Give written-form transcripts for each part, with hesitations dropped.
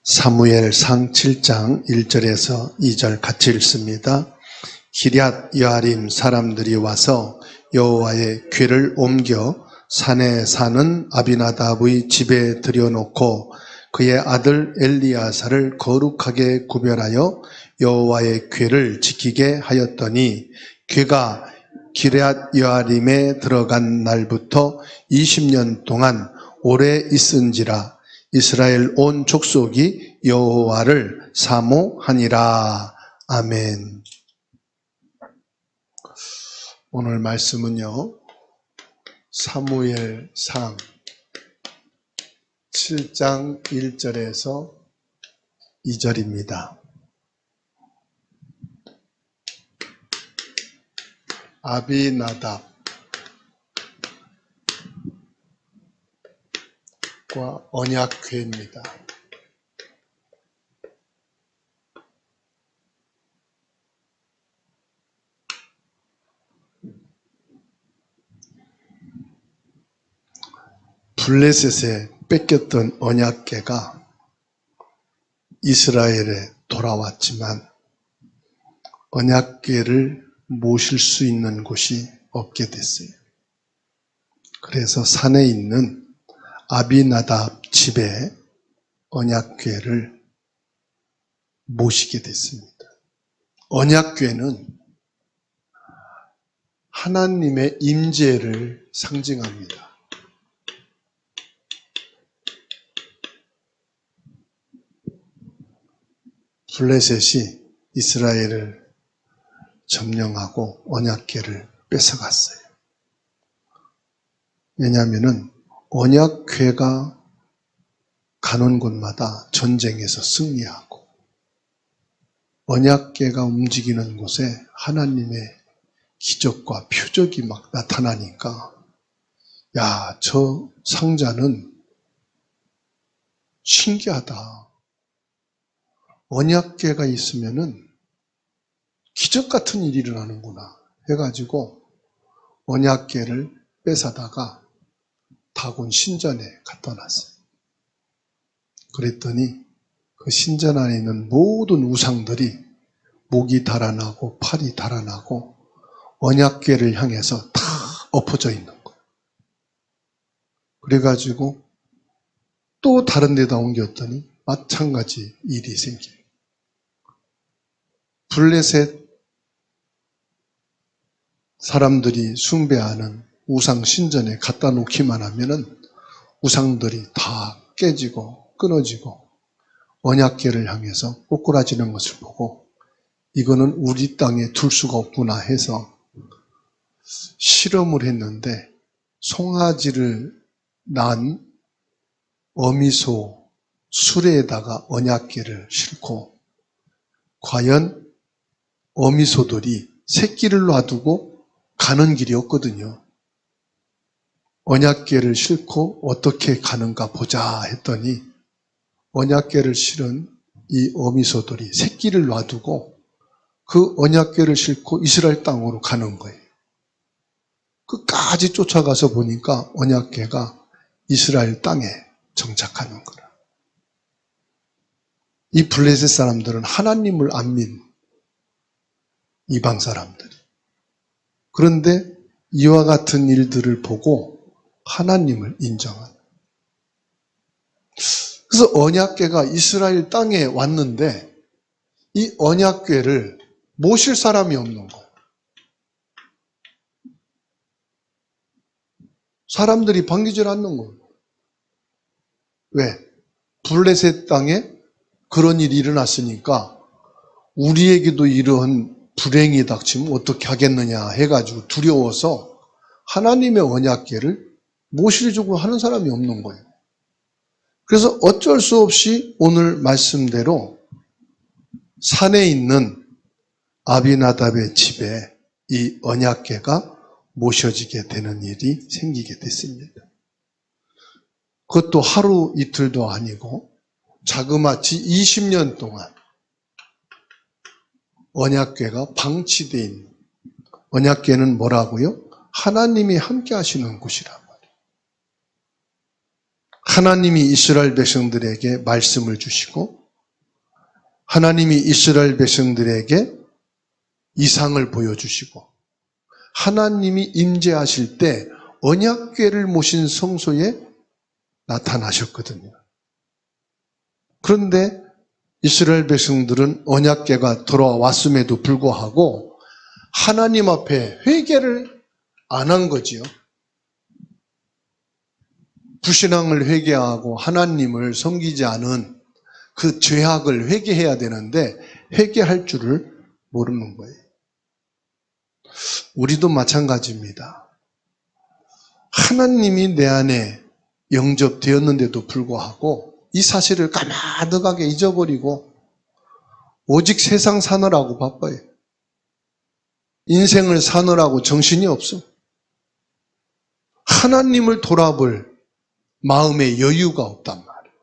사무엘상 7장 1절에서 2절 같이 읽습니다. 기럇 여아림 사람들이 와서 여호와의 궤를 옮겨 산에 사는 아비나답의 집에 들여놓고 그의 아들 엘리야사를 거룩하게 구별하여 여호와의 궤를 지키게 하였더니 궤가 기럇 여아림에 들어간 날부터 20년 동안 오래 있은지라 이스라엘 온 족속이 여호와를 사모하니라. 아멘. 오늘 말씀은요, 사무엘상 7장 1절에서 2절입니다. 아비나답과 언약궤입니다. 블레셋에 뺏겼던 언약궤가 이스라엘에 돌아왔지만 언약궤를 모실 수 있는 곳이 없게 됐어요. 그래서 산에 있는 아비나답 집에 언약궤를 모시게 됐습니다. 언약궤는 하나님의 임재를 상징합니다. 블레셋이 이스라엘을 점령하고 언약궤를 뺏어갔어요. 왜냐하면 언약궤가 가는 곳마다 전쟁에서 승리하고 언약궤가 움직이는 곳에 하나님의 기적과 표적이 막 나타나니까 야, 저 상자는 신기하다. 언약궤가 있으면은 기적 같은 일이 일어나는구나 해가지고 언약궤를 뺏어다가 다곤 신전에 갖다 놨어요. 그랬더니 그 신전 안에 있는 모든 우상들이 목이 달아나고 팔이 달아나고 언약궤를 향해서 다 엎어져 있는 거예요. 그래가지고 또 다른 데다 옮겼더니 마찬가지 일이 생겨요. 블레셋 사람들이 숭배하는 우상 신전에 갖다 놓기만 하면은 우상들이 다 깨지고 끊어지고 언약궤를 향해서 꼬꾸라지는 것을 보고 이거는 우리 땅에 둘 수가 없구나 해서 실험을 했는데 송아지를 낳은 어미소 수레에다가 언약궤를 싣고 과연 어미소들이 새끼를 놔두고 가는 길이 없거든요. 언약궤를 싣고 어떻게 가는가 보자 했더니 언약궤를 실은 이 어미소들이 새끼를 놔두고 그 언약궤를 싣고 이스라엘 땅으로 가는 거예요. 끝까지 쫓아가서 보니까 언약궤가 이스라엘 땅에 정착하는 거라. 이 블레셋 사람들은 하나님을 안 믿는 이방 사람들이. 그런데 이와 같은 일들을 보고 하나님을 인정하는. 그래서 언약궤가 이스라엘 땅에 왔는데 이 언약궤를 모실 사람이 없는 거예요. 사람들이 반기질 않는 거예요. 왜? 블레셋 땅에 그런 일이 일어났으니까 우리에게도 이러한 불행이 닥치면 어떻게 하겠느냐 해가지고 두려워서 하나님의 언약궤를 모시려고 하는 사람이 없는 거예요. 그래서 어쩔 수 없이 오늘 말씀대로 산에 있는 아비나답의 집에 이 언약궤가 모셔지게 되는 일이 생기게 됐습니다. 그것도 하루 이틀도 아니고 자그마치 20년 동안 언약궤가 방치되어 있는. 언약궤는 뭐라고요? 하나님이 함께 하시는 곳이란 말이에요. 하나님이 이스라엘 백성들에게 말씀을 주시고 하나님이 이스라엘 백성들에게 이상을 보여주시고 하나님이 임재하실 때 언약궤를 모신 성소에 나타나셨거든요. 그런데 이스라엘 백성들은 언약궤가 돌아왔음에도 불구하고 하나님 앞에 회개를 안 한 거지요. 불신앙을 회개하고 하나님을 섬기지 않은 그 죄악을 회개해야 되는데 회개할 줄을 모르는 거예요. 우리도 마찬가지입니다. 하나님이 내 안에 영접되었는데도 불구하고 이 사실을 까마득하게 잊어버리고 오직 세상 사느라고 바빠요. 인생을 사느라고 정신이 없어. 하나님을 돌아볼 마음의 여유가 없단 말이에요.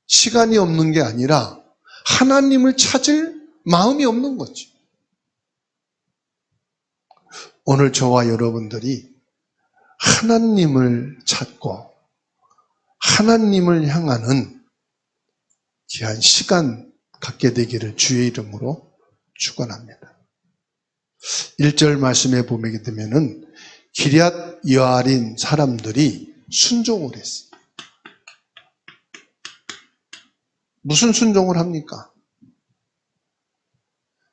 시간이 없는 게 아니라 하나님을 찾을 마음이 없는 거지. 오늘 저와 여러분들이 하나님을 찾고 하나님을 향하는 귀한 시간 갖게 되기를 주의 이름으로 축원합니다. 1절 말씀에 보게 되면은 기럇 여아림 사람들이 순종을 했어요. 무슨 순종을 합니까?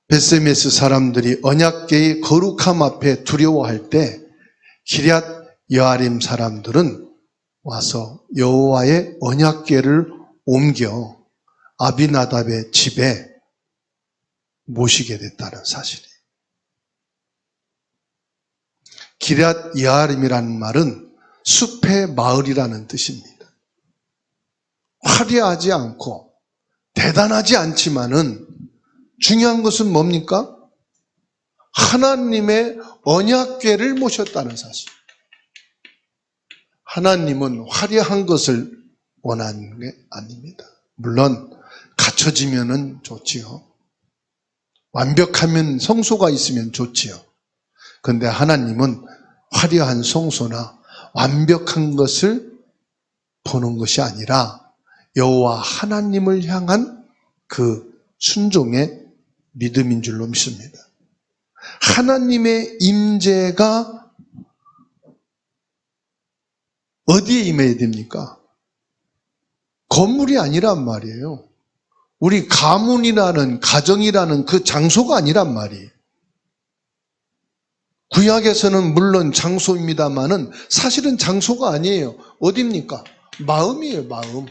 벳세메스 사람들이 언약궤의 거룩함 앞에 두려워할 때 기럇 여아림 사람들은 와서 여호와의 언약궤를 옮겨 아비나답의 집에 모시게 됐다는 사실이에요. 기럇 여아림이라는 말은 숲의 마을이라는 뜻입니다. 화려하지 않고 대단하지 않지만은 중요한 것은 뭡니까? 하나님의 언약궤를 모셨다는 사실. 하나님은 화려한 것을 원하는 게 아닙니다. 물론 갖춰지면은 좋지요. 완벽하면 성소가 있으면 좋지요. 그런데 하나님은 화려한 성소나 완벽한 것을 보는 것이 아니라 여호와 하나님을 향한 그 순종의 믿음인 줄로 믿습니다. 하나님의 임재가 어디에 임해야 됩니까? 건물이 아니란 말이에요. 우리 가문이라는 가정이라는 그 장소가 아니란 말이에요. 구약에서는 물론 장소입니다만은 사실은 장소가 아니에요. 어디입니까? 마음이에요, 마음.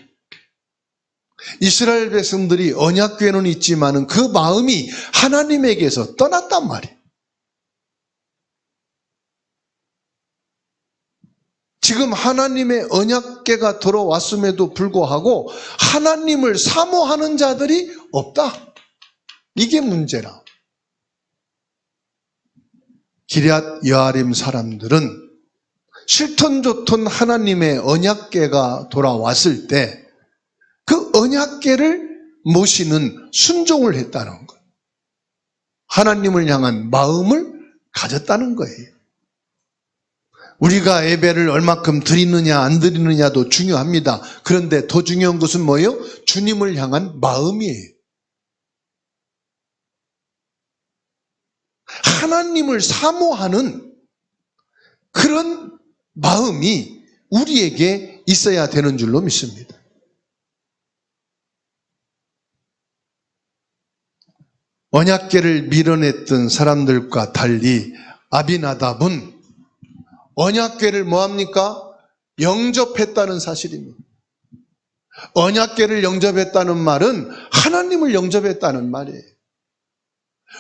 이스라엘 백성들이 언약궤는 있지만은 그 마음이 하나님에게서 떠났단 말이에요. 지금 하나님의 언약궤가 들어왔음에도 불구하고 하나님을 사모하는 자들이 없다. 이게 문제라. 기럇 여아림 사람들은 싫던 좋던 하나님의 언약궤가 돌아왔을 때 그 언약궤를 모시는 순종을 했다는 거예요. 하나님을 향한 마음을 가졌다는 거예요. 우리가 예배를 얼마큼 드리느냐 안 드리느냐도 중요합니다. 그런데 더 중요한 것은 뭐예요? 주님을 향한 마음이에요. 하나님을 사모하는 그런 마음이 우리에게 있어야 되는 줄로 믿습니다. 언약궤를 밀어냈던 사람들과 달리 아비나답은 언약궤를 뭐합니까? 영접했다는 사실입니다. 언약궤를 영접했다는 말은 하나님을 영접했다는 말이에요.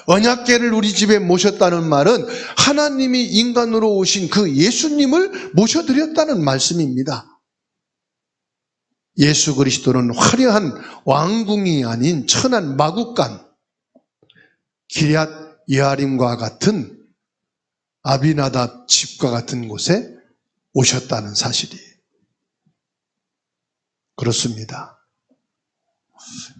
언약궤를 우리 집에 모셨다는 말은 하나님이 인간으로 오신 그 예수님을 모셔드렸다는 말씀입니다. 예수 그리스도는 화려한 왕궁이 아닌 천한 마구간 기럇 여아림과 같은 아비나답 집과 같은 곳에 오셨다는 사실이에요. 그렇습니다.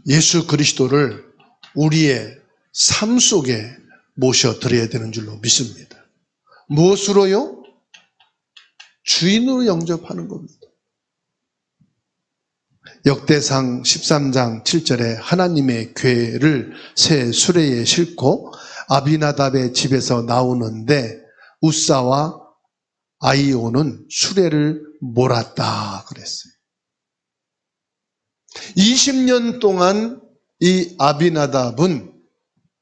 예수 그리스도를 우리의 삶 속에 모셔드려야 되는 줄로 믿습니다. 무엇으로요? 주인으로 영접하는 겁니다. 역대상 13장 7절에 하나님의 궤를 새 수레에 싣고 아비나답의 집에서 나오는데 우사와 아히오는 수레를 몰았다 그랬어요. 20년 동안 이 아비나답은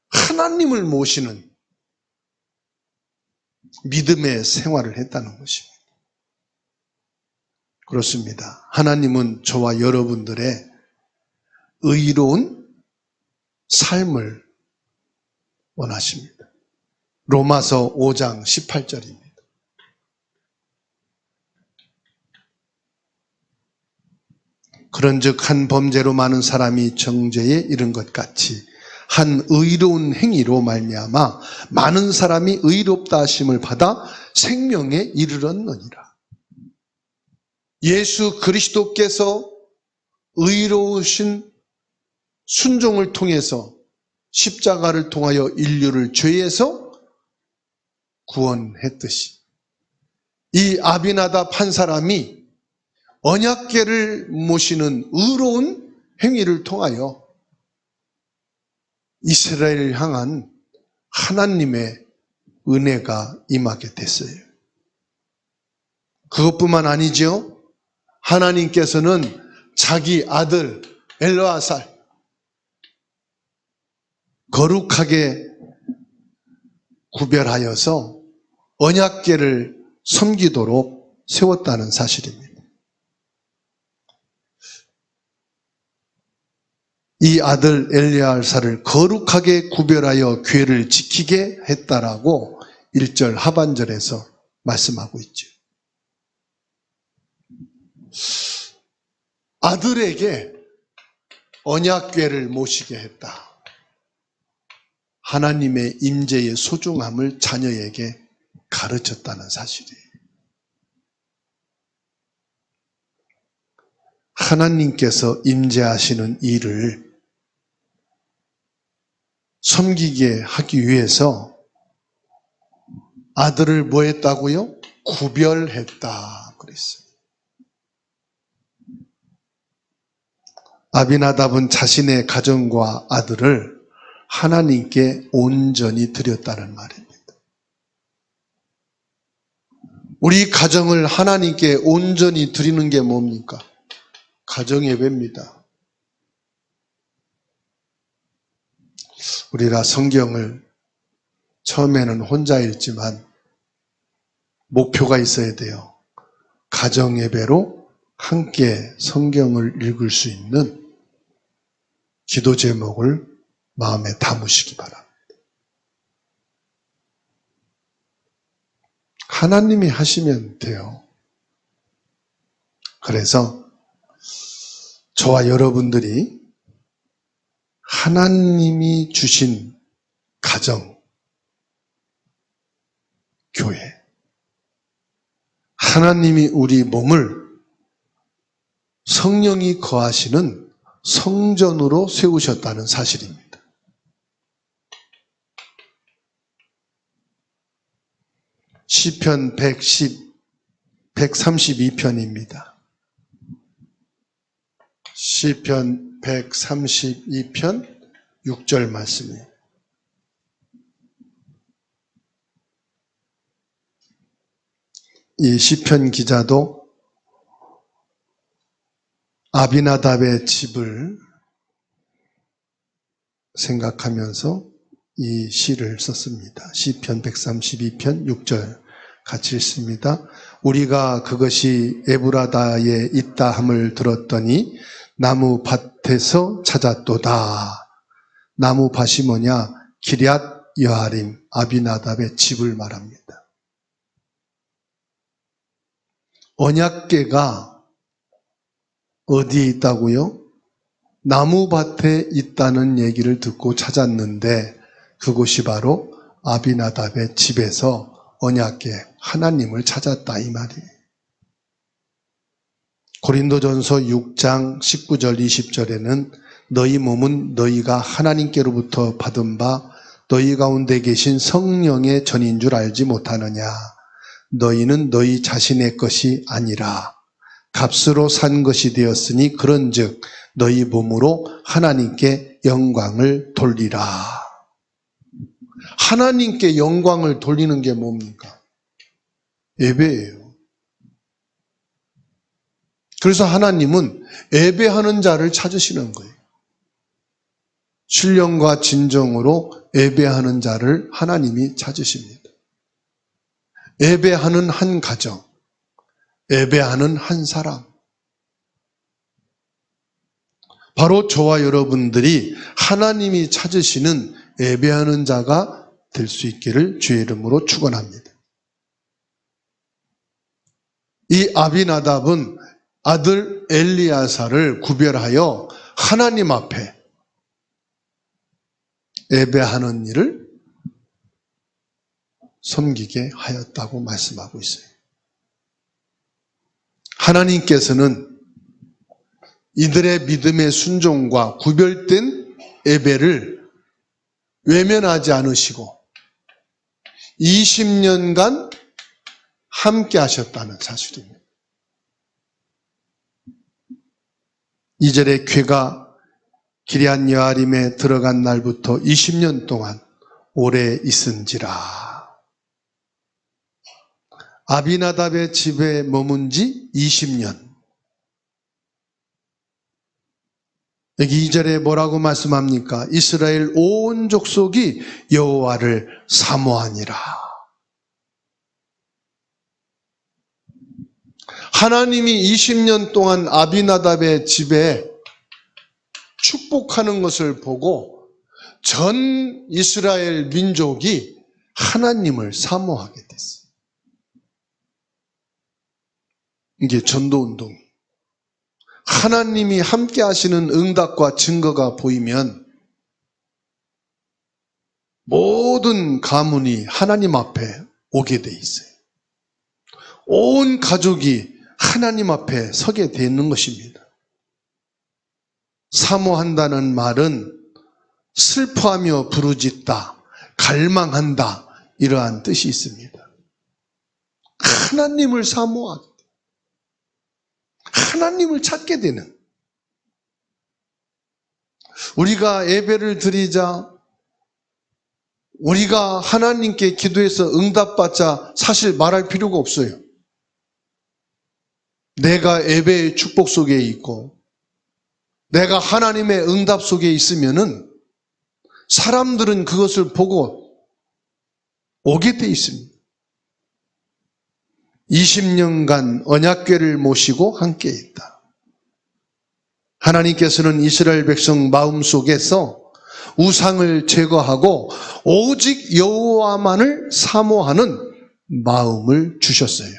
하나님을 모시는 믿음의 생활을 했다는 것입니다. 그렇습니다. 하나님은 저와 여러분들의 의로운 삶을 원하십니다. 로마서 5장 18절입니다. 그런즉 한 범죄로 많은 사람이 정죄에 이른 것 같이 한 의로운 행위로 말미암아 많은 사람이 의롭다 하심을 받아 생명에 이르렀느니라. 예수 그리스도께서 의로우신 순종을 통해서 십자가를 통하여 인류를 죄에서 구원했듯이 이 아비나답 한 사람이 언약궤를 모시는 의로운 행위를 통하여 이스라엘을 향한 하나님의 은혜가 임하게 됐어요. 그것뿐만 아니죠. 하나님께서는 자기 아들 엘르아살 거룩하게 구별하여서 언약궤를 섬기도록 세웠다는 사실입니다. 이 아들 엘르아살을 거룩하게 구별하여 궤를 지키게 했다라고 1절 하반절에서 말씀하고 있죠. 아들에게 언약궤를 모시게 했다. 하나님의 임재의 소중함을 자녀에게 가르쳤다는 사실이에요. 하나님께서 임재하시는 일을 섬기게 하기 위해서 아들을 뭐 했다고요? 구별했다 그랬어요. 아비나답은 자신의 가정과 아들을 하나님께 온전히 드렸다는 말입니다. 우리 가정을 하나님께 온전히 드리는 게 뭡니까? 가정예배입니다. 우리가 성경을 처음에는 혼자 읽지만 목표가 있어야 돼요. 가정예배로 함께 성경을 읽을 수 있는 기도 제목을 마음에 담으시기 바랍니다. 하나님이 하시면 돼요. 그래서 저와 여러분들이 하나님이 주신 가정, 교회, 하나님이 우리 몸을 성령이 거하시는 성전으로 세우셨다는 사실입니다. 시편 132편입니다. 시편 132편 6절 말씀이에요. 이 시편 기자도 아비나답의 집을 생각하면서 이 시를 썼습니다. 시편 132편 6절 같이 읽습니다. 우리가 그것이 에브라다에 있다 함을 들었더니 나무 밭에서 찾았도다. 나무 밭이 뭐냐? 기럇 여아림 아비나답의 집을 말합니다. 언약궤가 어디에 있다고요? 나무밭에 있다는 얘기를 듣고 찾았는데 그곳이 바로 아비나답의 집에서 언약궤 하나님을 찾았다 이 말이에요. 고린도전서 6장 19절 20절에는 너희 몸은 너희가 하나님께로부터 받은 바 너희 가운데 계신 성령의 전인 줄 알지 못하느냐. 너희는 너희 자신의 것이 아니라 값으로 산 것이 되었으니 그런즉 너희 몸으로 하나님께 영광을 돌리라. 하나님께 영광을 돌리는 게 뭡니까? 예배예요. 그래서 하나님은 예배하는 자를 찾으시는 거예요. 신령과 진정으로 예배하는 자를 하나님이 찾으십니다. 예배하는 한 가정, 예배하는 한 사람. 바로 저와 여러분들이 하나님이 찾으시는 예배하는 자가 될 수 있기를 주의 이름으로 축원합니다. 이 아비나답은 아들 엘리야사를 구별하여 하나님 앞에 예배하는 일을 섬기게 하였다고 말씀하고 있어요. 하나님께서는 이들의 믿음의 순종과 구별된 예배를 외면하지 않으시고 20년간 함께 하셨다는 사실입니다. 2절에 궤가 기럇 여아림에 들어간 날부터 20년 동안 오래 있은지라. 아비나답의 집에 머문 지 20년. 여기 2절에 뭐라고 말씀합니까? 이스라엘 온 족속이 여호와를 사모하니라. 하나님이 20년 동안 아비나답의 집에 축복하는 것을 보고 전 이스라엘 민족이 하나님을 사모하게 됐어요. 이게 전도운동. 하나님이 함께 하시는 응답과 증거가 보이면 모든 가문이 하나님 앞에 오게 돼 있어요. 온 가족이 하나님 앞에 서게 되는 것입니다. 사모한다는 말은 슬퍼하며 부르짖다, 갈망한다 이러한 뜻이 있습니다. 하나님을 사모하게 돼. 하나님을 찾게 되는. 우리가 예배를 드리자, 우리가 하나님께 기도해서 응답받자 사실 말할 필요가 없어요. 내가 예배의 축복 속에 있고 내가 하나님의 응답 속에 있으면은 사람들은 그것을 보고 오게 돼 있습니다. 20년간 언약궤를 모시고 함께 있다. 하나님께서는 이스라엘 백성 마음속에서 우상을 제거하고 오직 여호와만을 사모하는 마음을 주셨어요.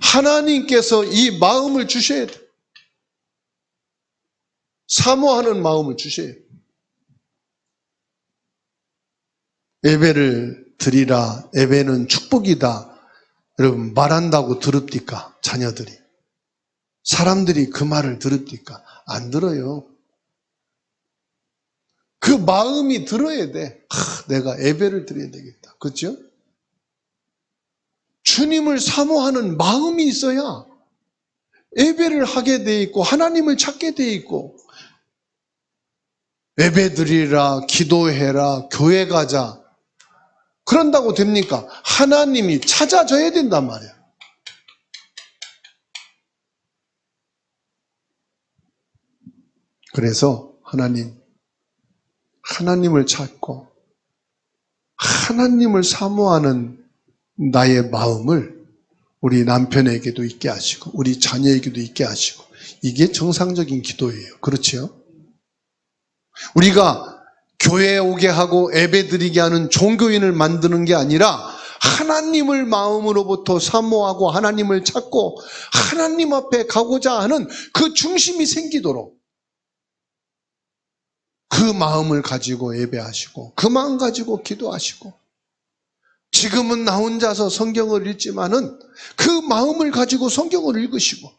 하나님께서 이 마음을 주셔야 돼요. 사모하는 마음을 주셔야 돼요. 예배를 드리라, 예배는 축복이다. 여러분 말한다고 들읍니까? 자녀들이. 사람들이 그 말을 들읍니까? 안 들어요. 그 마음이 들어야 돼. 내가 예배를 드려야 되겠다. 그렇죠? 주님을 사모하는 마음이 있어야 예배를 하게 돼 있고 하나님을 찾게 돼 있고 예배 드리라, 기도해라, 교회 가자. 그런다고 됩니까? 하나님이 찾아줘야 된단 말이야. 그래서 하나님을 찾고 하나님을 사모하는 나의 마음을 우리 남편에게도 있게 하시고 우리 자녀에게도 있게 하시고 이게 정상적인 기도예요. 그렇지요? 우리가 교회에 오게 하고 예배드리게 하는 종교인을 만드는 게 아니라 하나님을 마음으로부터 사모하고 하나님을 찾고 하나님 앞에 가고자 하는 그 중심이 생기도록 그 마음을 가지고 예배하시고 그 마음 가지고 기도하시고 지금은 나 혼자서 성경을 읽지만은 그 마음을 가지고 성경을 읽으시고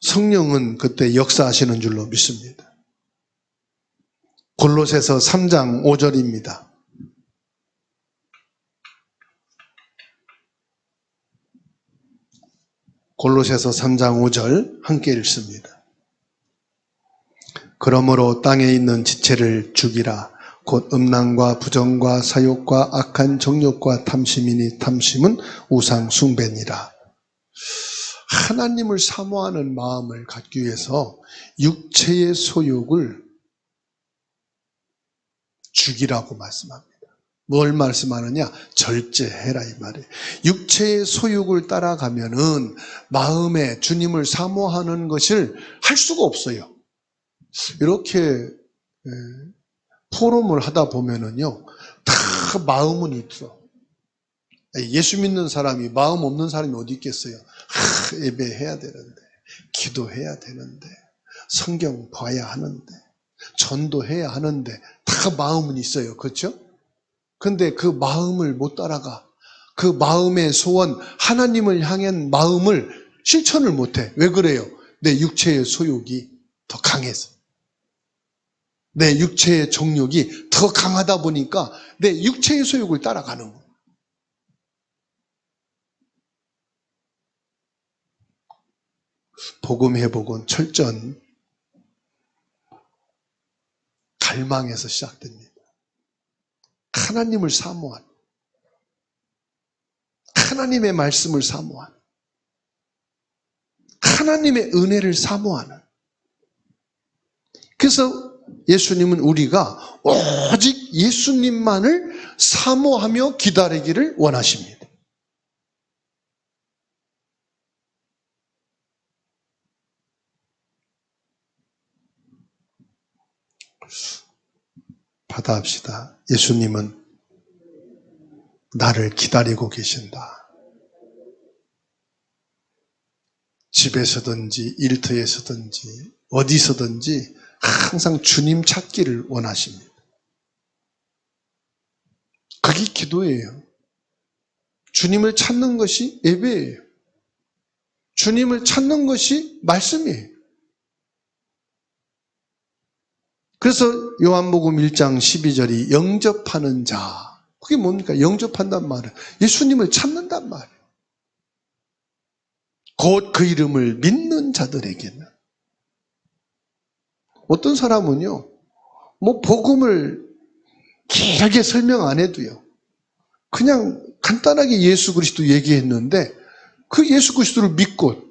성령은 그때 역사하시는 줄로 믿습니다. 골로새서 3장 5절입니다. 골로새서 3장 5절 함께 읽습니다. 그러므로 땅에 있는 지체를 죽이라. 곧 음란과 부정과 사욕과 악한 정욕과 탐심이니 탐심은 우상 숭배니라. 하나님을 사모하는 마음을 갖기 위해서 육체의 소욕을 죽이라고 말씀합니다. 뭘 말씀하느냐? 절제해라 이 말이에요. 육체의 소욕을 따라가면은 마음에 주님을 사모하는 것을 할 수가 없어요. 이렇게 포럼을 하다 보면은요, 다 마음은 있어. 예수 믿는 사람이 마음 없는 사람이 어디 있겠어요? 예배해야 되는데, 기도해야 되는데, 성경 봐야 하는데, 전도해야 하는데, 다 마음은 있어요. 그렇죠? 근데 그 마음을 못 따라가. 그 마음의 소원, 하나님을 향한 마음을 실천을 못해. 왜 그래요? 내 육체의 소욕이 더 강해서. 내 육체의 정욕이 더 강하다 보니까 내 육체의 소욕을 따라가는 거예요. 복음 회복은 철저한 갈망에서 시작됩니다. 하나님을 사모한, 하나님의 말씀을 사모한, 하나님의 은혜를 사모하는. 그래서 예수님은 우리가 오직 예수님만을 사모하며 기다리기를 원하십니다. 받아합시다. 예수님은 나를 기다리고 계신다. 집에서든지 일터에서든지 어디서든지 항상 주님 찾기를 원하십니다. 그게 기도예요. 주님을 찾는 것이 예배예요. 주님을 찾는 것이 말씀이에요. 그래서 요한복음 1장 12절이 영접하는 자. 그게 뭡니까? 영접한단 말이에요. 예수님을 찾는단 말이에요. 곧 그 이름을 믿는 자들에게는. 어떤 사람은요, 복음을 길게 설명 안 해도요, 그냥 간단하게 예수 그리스도 얘기했는데, 그 예수 그리스도를 믿고,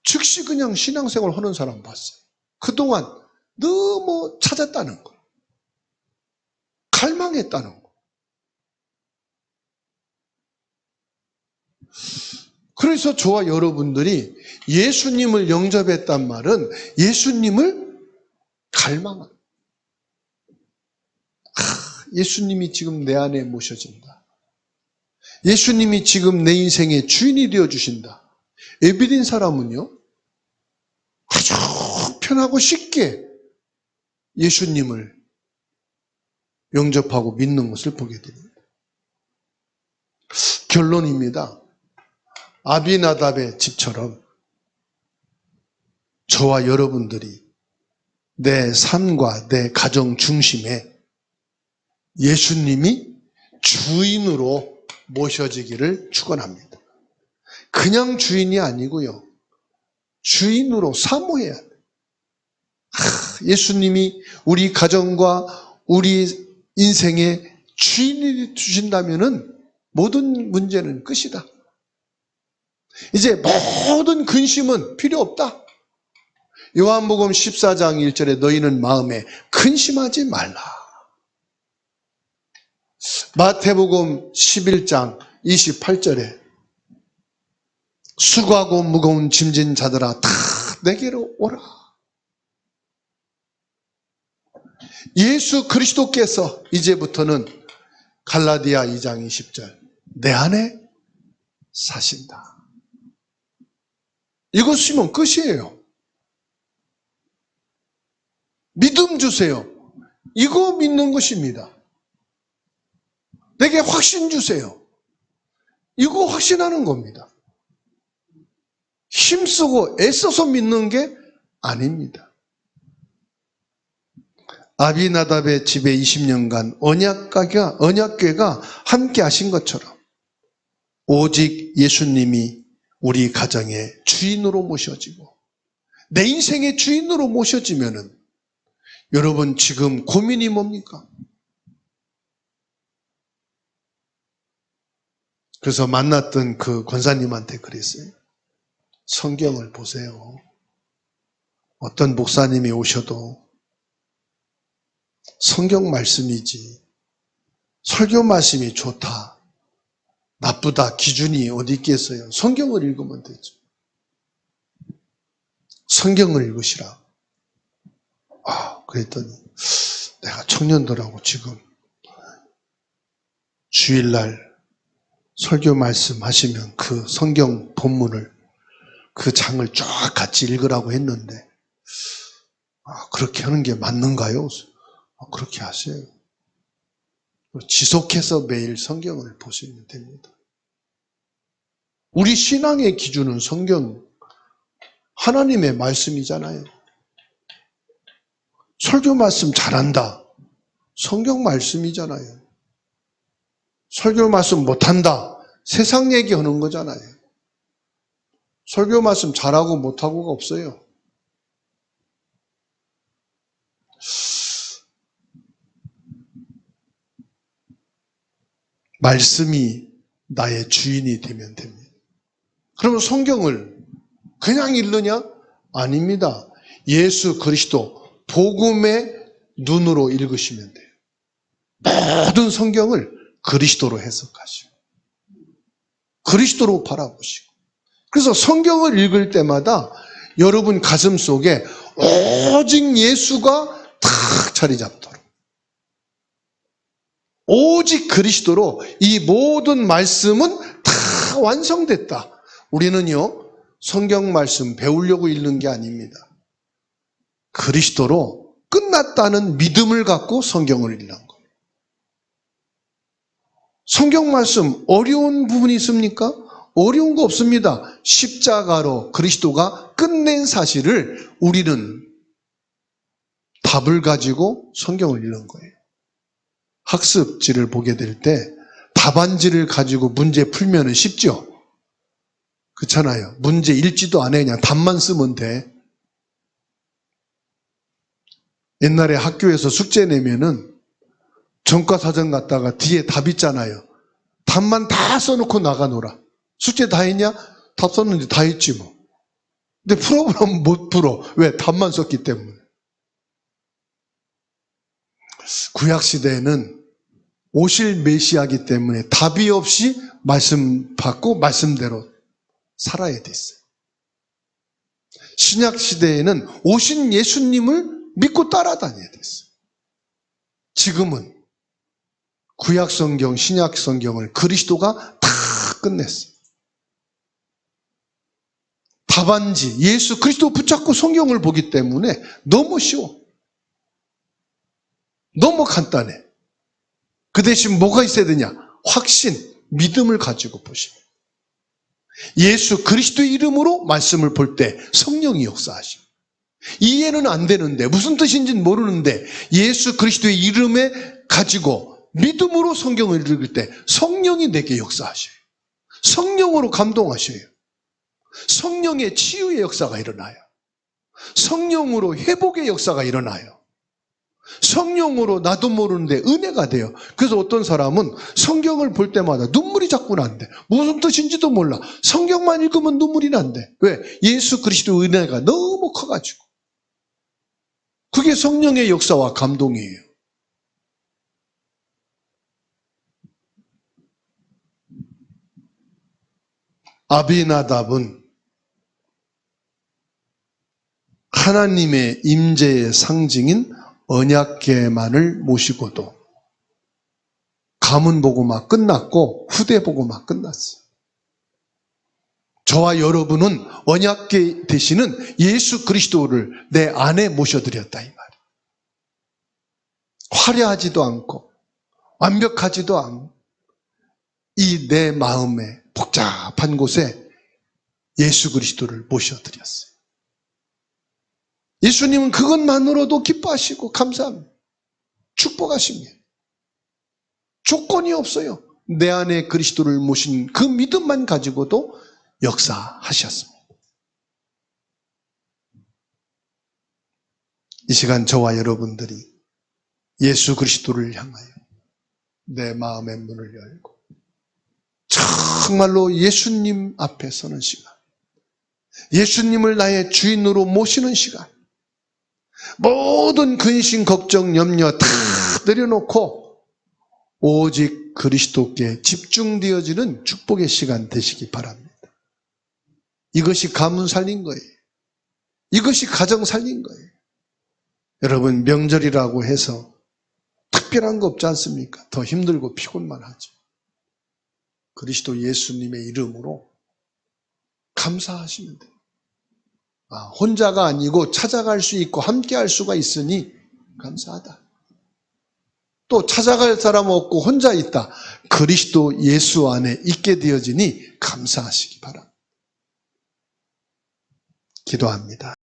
즉시 그냥 신앙생활 하는 사람 봤어요. 그동안 너무 찾았다는 거. 갈망했다는 거. 그래서 저와 여러분들이 예수님을 영접했단 말은 예수님을 갈망한. 예수님이 지금 내 안에 모셔진다. 예수님이 지금 내 인생의 주인이 되어주신다. 예비된 사람은요, 아주 편하고 쉽게 예수님을 영접하고 믿는 것을 보게 됩니다. 결론입니다. 아비나답의 집처럼 저와 여러분들이 내 삶과 내 가정 중심에 예수님이 주인으로 모셔지기를 축원합니다. 그냥 주인이 아니고요, 주인으로 사모해야 돼요. 예수님이 우리 가정과 우리 인생의 주인이 주신다면은 모든 문제는 끝이다. 이제 모든 근심은 필요 없다. 요한복음 14장 1절에 너희는 마음에 근심하지 말라. 마태복음 11장 28절에 수고하고 무거운 짐진 자들아 다 내게로 오라. 예수 그리스도께서 이제부터는 갈라디아 2장 20절 내 안에 사신다. 이거 쓰면 끝이에요. 믿음 주세요. 이거 믿는 것입니다. 내게 확신 주세요. 이거 확신하는 겁니다. 힘쓰고 애써서 믿는 게 아닙니다. 아비나답의 집에 20년간 언약궤가 함께 하신 것처럼 오직 예수님이 우리 가정의 주인으로 모셔지고 내 인생의 주인으로 모셔지면은 여러분 지금 고민이 뭡니까? 그래서 만났던 그 권사님한테 그랬어요. 성경을 보세요. 어떤 목사님이 오셔도 성경 말씀이지 설교 말씀이 좋다, 나쁘다 기준이 어디 있겠어요? 성경을 읽으면 되죠. 성경을 읽으시라. 그랬더니 내가 청년들하고 지금 주일날 설교 말씀하시면 그 성경 본문을 그 장을 쫙 같이 읽으라고 했는데 그렇게 하는 게 맞는가요? 그렇게 하세요. 지속해서 매일 성경을 보시면 됩니다. 우리 신앙의 기준은 성경, 하나님의 말씀이잖아요. 설교 말씀 잘한다. 성경 말씀이잖아요. 설교 말씀 못한다. 세상 얘기하는 거잖아요. 설교 말씀 잘하고 못하고가 없어요. 말씀이 나의 주인이 되면 됩니다. 그러면 성경을 그냥 읽느냐? 아닙니다. 예수 그리스도 복음의 눈으로 읽으시면 돼요. 모든 성경을 그리스도로 해석하시고 그리스도로 바라보시고 그래서 성경을 읽을 때마다 여러분 가슴 속에 오직 예수가 탁 자리 잡도록 오직 그리스도로 이 모든 말씀은 다 완성됐다. 우리는요 성경 말씀 배우려고 읽는 게 아닙니다. 그리스도로 끝났다는 믿음을 갖고 성경을 읽는 거예요. 성경 말씀 어려운 부분이 있습니까? 어려운 거 없습니다. 십자가로 그리스도가 끝낸 사실을 우리는 답을 가지고 성경을 읽는 거예요. 학습지를 보게 될 때 답안지를 가지고 문제 풀면 쉽죠? 그렇잖아요. 문제 읽지도 않아요. 그냥 답만 쓰면 돼. 옛날에 학교에서 숙제 내면은 전과사전 갔다가 뒤에 답 있잖아요. 답만 다 써놓고 나가노라. 숙제 다 했냐? 답 썼는데 다 했지 뭐. 근데 풀어보면 못 풀어. 왜? 답만 썼기 때문에. 구약시대에는 오실 메시아이기 때문에 답이 없이 말씀 받고 말씀대로 살아야 됐어요. 신약시대에는 오신 예수님을 믿고 따라다녀야 됐어요. 지금은 구약성경, 신약성경을 그리스도가 다 끝냈어요. 답안지, 예수 그리스도 붙잡고 성경을 보기 때문에 너무 쉬워. 너무 간단해. 그 대신 뭐가 있어야 되냐? 확신, 믿음을 가지고 보시면. 예수 그리스도의 이름으로 말씀을 볼 때 성령이 역사하시고. 이해는 안 되는데 무슨 뜻인지는 모르는데 예수 그리스도의 이름에 가지고 믿음으로 성경을 읽을 때 성령이 내게 역사하셔요. 성령으로 감동하셔요. 성령의 치유의 역사가 일어나요. 성령으로 회복의 역사가 일어나요. 성령으로 나도 모르는데 은혜가 돼요. 그래서 어떤 사람은 성경을 볼 때마다 눈물이 자꾸 난대. 무슨 뜻인지도 몰라. 성경만 읽으면 눈물이 난대. 왜? 예수 그리스도의 은혜가 너무 커가지고. 그게 성령의 역사와 감동이에요. 아비나답은 하나님의 임재의 상징인 언약궤만을 모시고도 가문 보고만 끝났고 후대 보고만 끝났어요. 저와 여러분은 언약궤 되시는 예수 그리스도를 내 안에 모셔드렸다 이 말이에요. 화려하지도 않고 완벽하지도 않고 이 내 마음의 복잡한 곳에 예수 그리스도를 모셔드렸어요. 예수님은 그것만으로도 기뻐하시고 감사합니다. 축복하십니다. 조건이 없어요. 내 안에 그리스도를 모신 그 믿음만 가지고도 역사하셨습니다. 이 시간 저와 여러분들이 예수 그리스도를 향하여 내 마음의 문을 열고 정말로 예수님 앞에 서는 시간, 예수님을 나의 주인으로 모시는 시간, 모든 근심, 걱정, 염려 다 내려놓고 오직 그리스도께 집중되어지는 축복의 시간 되시기 바랍니다. 이것이 가문 살린 거예요. 이것이 가정 살린 거예요. 여러분, 명절이라고 해서 특별한 거 없지 않습니까? 더 힘들고 피곤만 하죠. 그리스도 예수님의 이름으로 감사하시면 돼요. 혼자가 아니고 찾아갈 수 있고 함께 할 수가 있으니 감사하다. 또 찾아갈 사람 없고 혼자 있다. 그리스도 예수 안에 있게 되어지니 감사하시기 바랍니다. 기도합니다.